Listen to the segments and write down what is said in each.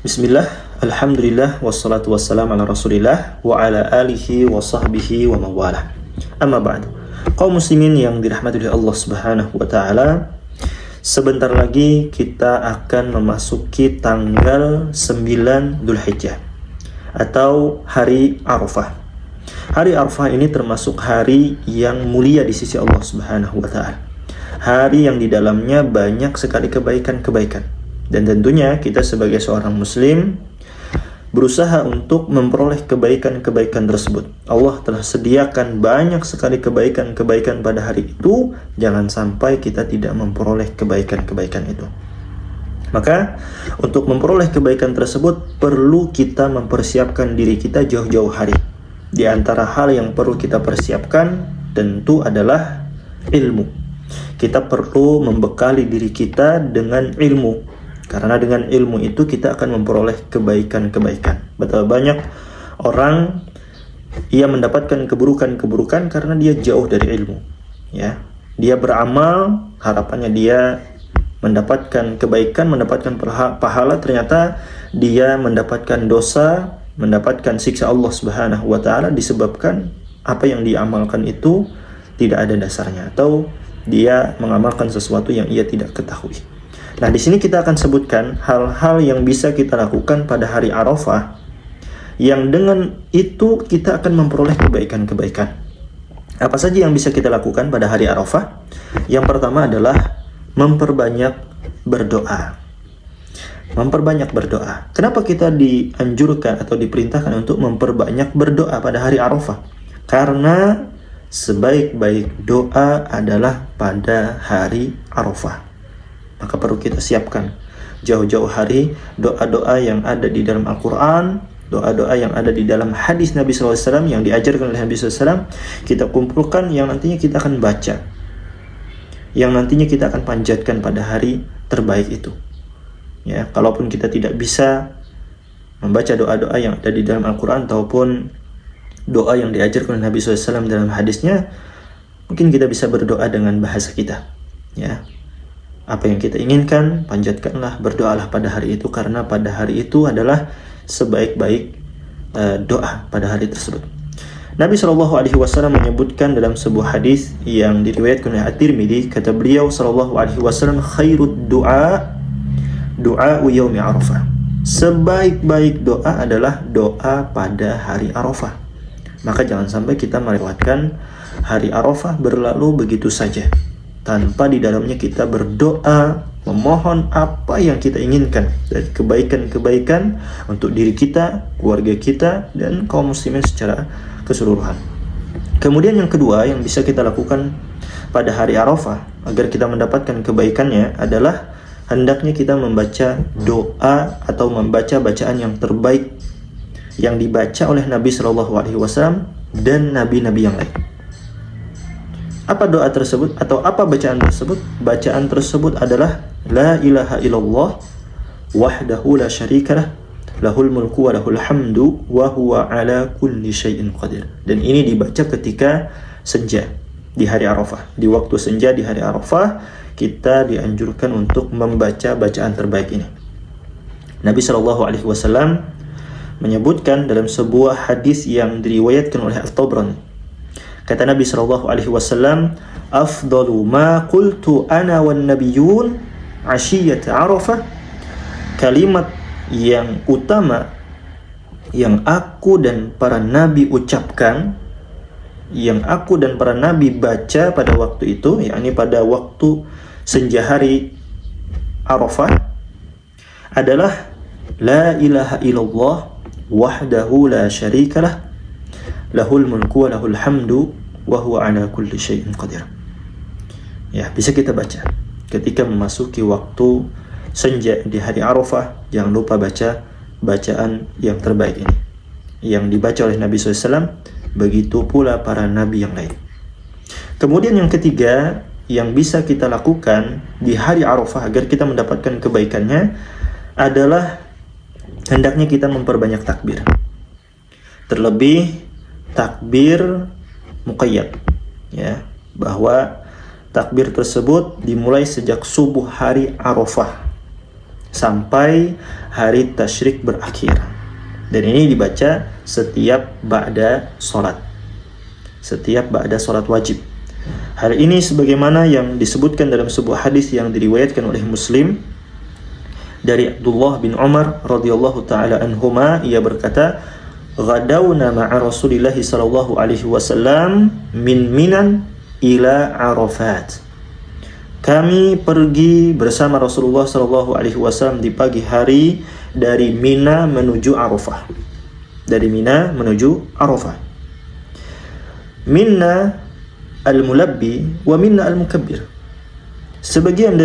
Bismillah, alhamdulillah, wassalatu wassalamu ala rasulillah wa ala alihi wa sahbihi wa mawalah. Amma ba'du. Kaum muslimin yang dirahmati oleh Allah subhanahu wa ta'ala, sebentar lagi kita akan memasuki tanggal 9 Dzulhijjah atau hari Arafah. Hari Arafah ini termasuk hari yang mulia di sisi Allah subhanahu wa ta'ala. Hari yang di dalamnya banyak sekali kebaikan-kebaikan. Dan tentunya kita sebagai seorang muslim berusaha untuk memperoleh kebaikan-kebaikan tersebut. Allah telah sediakan banyak sekali kebaikan-kebaikan pada hari itu. Jangan sampai kita tidak memperoleh kebaikan-kebaikan itu. Maka untuk memperoleh kebaikan tersebut perlu kita mempersiapkan diri kita jauh-jauh hari. Di antara hal yang perlu kita persiapkan tentu adalah ilmu. Kita perlu membekali diri kita dengan ilmu. Karena dengan ilmu itu kita akan memperoleh kebaikan-kebaikan. Betapa banyak orang ia mendapatkan keburukan-keburukan karena dia jauh dari ilmu. Ya, dia beramal, harapannya dia mendapatkan kebaikan, mendapatkan pahala, ternyata dia mendapatkan dosa, mendapatkan siksa Allah Subhanahu wa taala disebabkan apa yang diamalkan itu tidak ada dasarnya atau dia mengamalkan sesuatu yang ia tidak ketahui. Nah, di sini kita akan sebutkan hal-hal yang bisa kita lakukan pada hari Arafah yang dengan itu kita akan memperoleh kebaikan-kebaikan. Apa saja yang bisa kita lakukan pada hari Arafah? Yang pertama adalah memperbanyak berdoa. Memperbanyak berdoa. Kenapa kita dianjurkan atau diperintahkan untuk memperbanyak berdoa pada hari Arafah? Karena sebaik-baik doa adalah pada hari Arafah. Maka perlu kita siapkan jauh-jauh hari doa-doa yang ada di dalam Al-Quran, doa-doa yang ada di dalam hadis Nabi SAW yang diajarkan oleh Nabi SAW, kita kumpulkan yang nantinya kita akan baca, yang nantinya kita akan panjatkan pada hari terbaik itu. Ya, kalaupun kita tidak bisa membaca doa-doa yang ada di dalam Al-Quran ataupun doa yang diajarkan oleh Nabi SAW dalam hadisnya, mungkin kita bisa berdoa dengan bahasa kita. Ya, apa yang kita inginkan, panjatkanlah, berdoalah pada hari itu, karena pada hari itu adalah sebaik-baik doa pada hari tersebut. Nabi SAW menyebutkan dalam sebuah hadis yang diriwayatkan oleh At-Tirmidzi, kata beliau SAW, khairud du'a yaumi Arafah. Sebaik-baik doa adalah doa pada hari Arafah. Maka jangan sampai kita melewatkan hari Arafah berlalu begitu saja tanpa di dalamnya kita berdoa, memohon apa yang kita inginkan dari kebaikan-kebaikan untuk diri kita, keluarga kita, dan kaum muslimin secara keseluruhan. Kemudian yang kedua yang bisa kita lakukan pada hari Arafah agar kita mendapatkan kebaikannya adalah hendaknya kita membaca doa atau membaca bacaan yang terbaik yang dibaca oleh Nabi SAW dan nabi-nabi yang lain. Apa doa tersebut atau apa bacaan tersebut? Bacaan tersebut adalah La ilaha illallah wahdahu la syarikalah lahul mulku wa lahul hamdu wa huwa ala kulli syai'in qadir. Dan ini dibaca ketika senja di hari Arafah. Di waktu senja di hari Arafah kita dianjurkan untuk membaca bacaan terbaik ini. Nabi SAW menyebutkan dalam sebuah hadis yang diriwayatkan oleh At-Tabrani. Kata Nabi SAW, afdalu ma qultu ana wan nabiyyun ashiyat Arafah. Kalimat yang utama yang aku dan para nabi ucapkan, yang aku dan para nabi baca pada waktu itu, yakni pada waktu senja hari Arafah, adalah La ilaha illallah wahdahu la syarikalah lahul mulku wa lahul hamdu wa huwa ala kulli syai'in qadir. Ya, bisa kita baca ketika memasuki waktu senja di hari Arafah. Jangan lupa baca bacaan yang terbaik ini yang dibaca oleh Nabi SAW, begitu pula para nabi yang lain. Kemudian yang ketiga yang bisa kita lakukan di hari Arafah agar kita mendapatkan kebaikannya adalah hendaknya kita memperbanyak takbir. Terlebih takbir muqayyad, ya, bahwa takbir tersebut dimulai sejak subuh hari Arafah sampai hari tasyrik berakhir. Dan ini dibaca setiap ba'da salat. Setiap ba'da salat wajib. Hal ini sebagaimana yang disebutkan dalam sebuah hadis yang diriwayatkan oleh Muslim dari Abdullah bin Umar radhiyallahu taala anhuma, ia berkata, "Ghadawna ma'a Rasulillah sallallahu alaihi wasallam min Minan ila Arafat." Kami pergi bersama Rasulullah sallallahu alaihi wasallam di pagi hari dari Mina menuju Arafah. Dari Mina menuju Arafah. Minna al-mulabbi wa minna al-mukabbir. Sebagian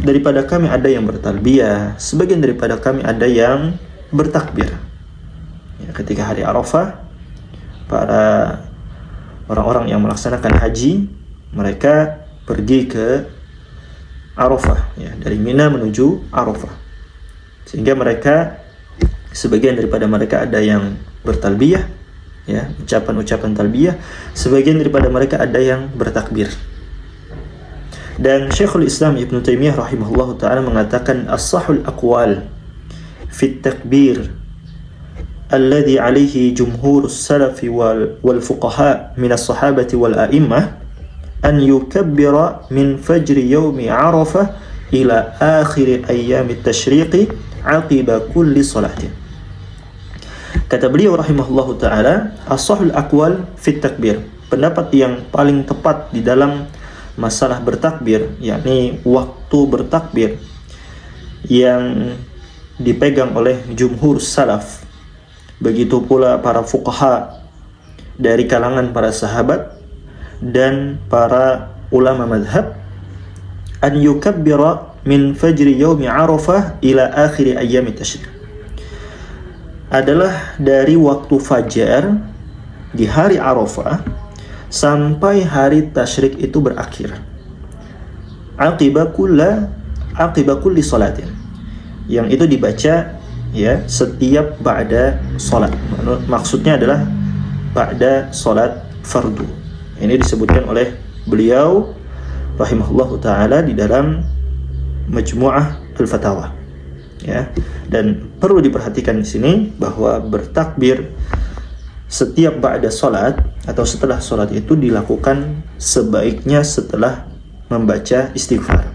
daripada kami ada yang bertalbiyah, sebagian daripada kami ada yang bertakbir. Ya, ketika hari Arafah, para orang-orang yang melaksanakan haji, mereka pergi ke Arafah, ya, dari Mina menuju Arafah. Sehingga mereka, sebagian daripada mereka ada yang bertalbiyah, ya, ucapan-ucapan talbiyah, sebagian daripada mereka ada yang bertakbir. Dan Syekhul Islam Ibn Taimiyah rahimahullah ta'ala mengatakan, as-sahul aqwal fit takbir alladhi alaihi jumhurus salafi wal fuqaha minas sahabati wal a'immah an yukabbira min fajri yawmi Arafah ila akhir ayyami tashriqi aqiba kulli salatin. Kata beliau rahimahullahu ta'ala, as-sahul aqwal fit takbir, pendapat yang paling tepat di dalam masalah bertakbir, yakni waktu bertakbir, yang dipegang oleh jumhur salaf, begitu pula para fuqaha dari kalangan para sahabat dan para ulama madhab, an yukabbira min fajri yaumi Arafah ila akhiri ayyami tasyrik, adalah dari waktu fajar di hari Arafah sampai hari tasyrik itu berakhir. Aqiba kulli salatin, yang itu dibaca, ya, setiap ba'da salat. Maksudnya adalah ba'da salat fardu. Ini disebutkan oleh beliau rahimahullahu ta'ala di dalam Majmu'ah Al-Fatawa, ya. Dan perlu diperhatikan di sini bahwa bertakbir setiap ba'da salat atau setelah salat itu dilakukan sebaiknya setelah membaca istighfar.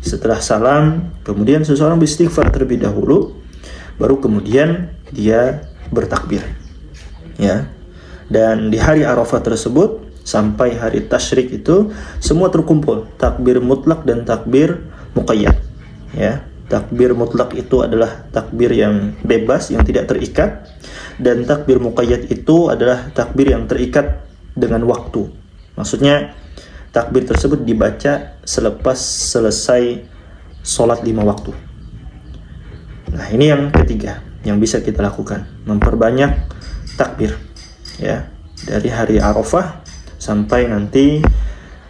Setelah salam, kemudian seseorang beristighfar terlebih dahulu, baru kemudian dia bertakbir, ya. Dan di hari Arafah tersebut sampai hari tasyrik itu semua terkumpul, takbir mutlak dan takbir muqayyad, ya. Takbir mutlak itu adalah takbir yang bebas, yang tidak terikat, dan takbir muqayyad itu adalah takbir yang terikat dengan waktu. Maksudnya takbir tersebut dibaca selepas selesai sholat 5 waktu. Nah, ini yang ketiga yang bisa kita lakukan, memperbanyak takbir, ya, dari hari Arafah sampai nanti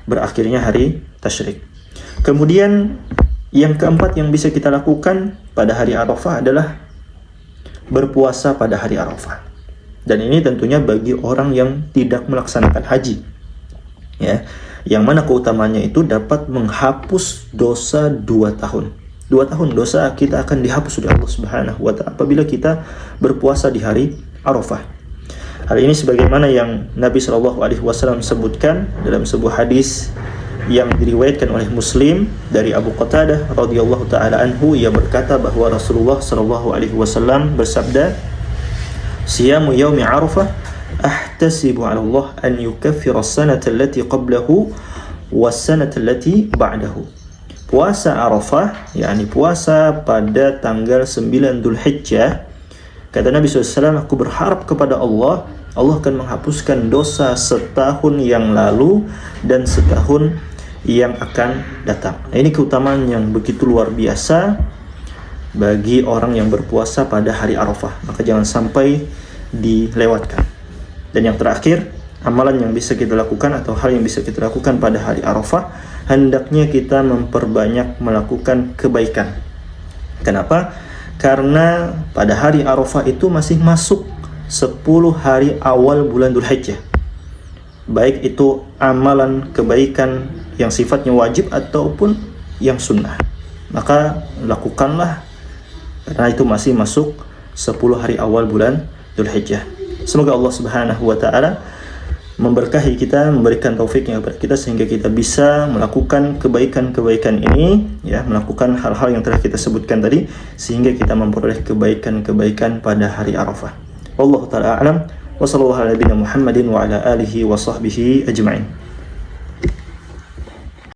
berakhirnya hari tasyrik. Kemudian yang keempat yang bisa kita lakukan pada hari Arafah adalah berpuasa pada hari Arafah. Dan ini tentunya bagi orang yang tidak melaksanakan haji, ya, yang mana keutamanya itu dapat menghapus dosa 2 tahun. 2 tahun dosa kita akan dihapus oleh Allah Subhanahu wa ta'ala apabila kita berpuasa di hari Arafah. Hal ini sebagaimana yang Nabi SAW sebutkan dalam sebuah hadis yang diriwayatkan oleh Muslim dari Abu Qatadah radhiyallahu taala anhu, ia berkata bahwa Rasulullah SAW bersabda, "Siyamu yaumi Arafah ahtasibu 'ala Allah an yukaffira as-sanata allati qablahu was-sanata allati ba'dahu." Puasa Arafah, yakni puasa pada tanggal 9 Dzulhijjah, kata Nabi SAW, aku berharap kepada Allah, Allah akan menghapuskan dosa setahun yang lalu dan setahun yang akan datang. Nah, ini keutamaan yang begitu luar biasa bagi orang yang berpuasa pada hari Arafah. Maka jangan sampai dilewatkan. Dan yang terakhir, amalan yang bisa kita lakukan atau hal yang bisa kita lakukan pada hari Arafah, hendaknya kita memperbanyak melakukan kebaikan. Kenapa? Karena pada hari Arafah itu masih masuk 10 hari awal bulan Dzulhijjah. Baik itu amalan kebaikan yang sifatnya wajib ataupun yang sunnah. maka lakukanlah, karena itu masih masuk 10 hari awal bulan Dzulhijjah. Semoga Allah Subhanahu wa taala memberkahi kita, memberikan taufiknya kepada kita sehingga kita bisa melakukan kebaikan-kebaikan ini, ya, melakukan hal-hal yang telah kita sebutkan tadi sehingga kita memperoleh kebaikan-kebaikan pada hari Arafah. Wallahu taala a'lam wa sallallahu ala nabiyina Muhammadin wa ala alihi wa sahbihi ajma'in.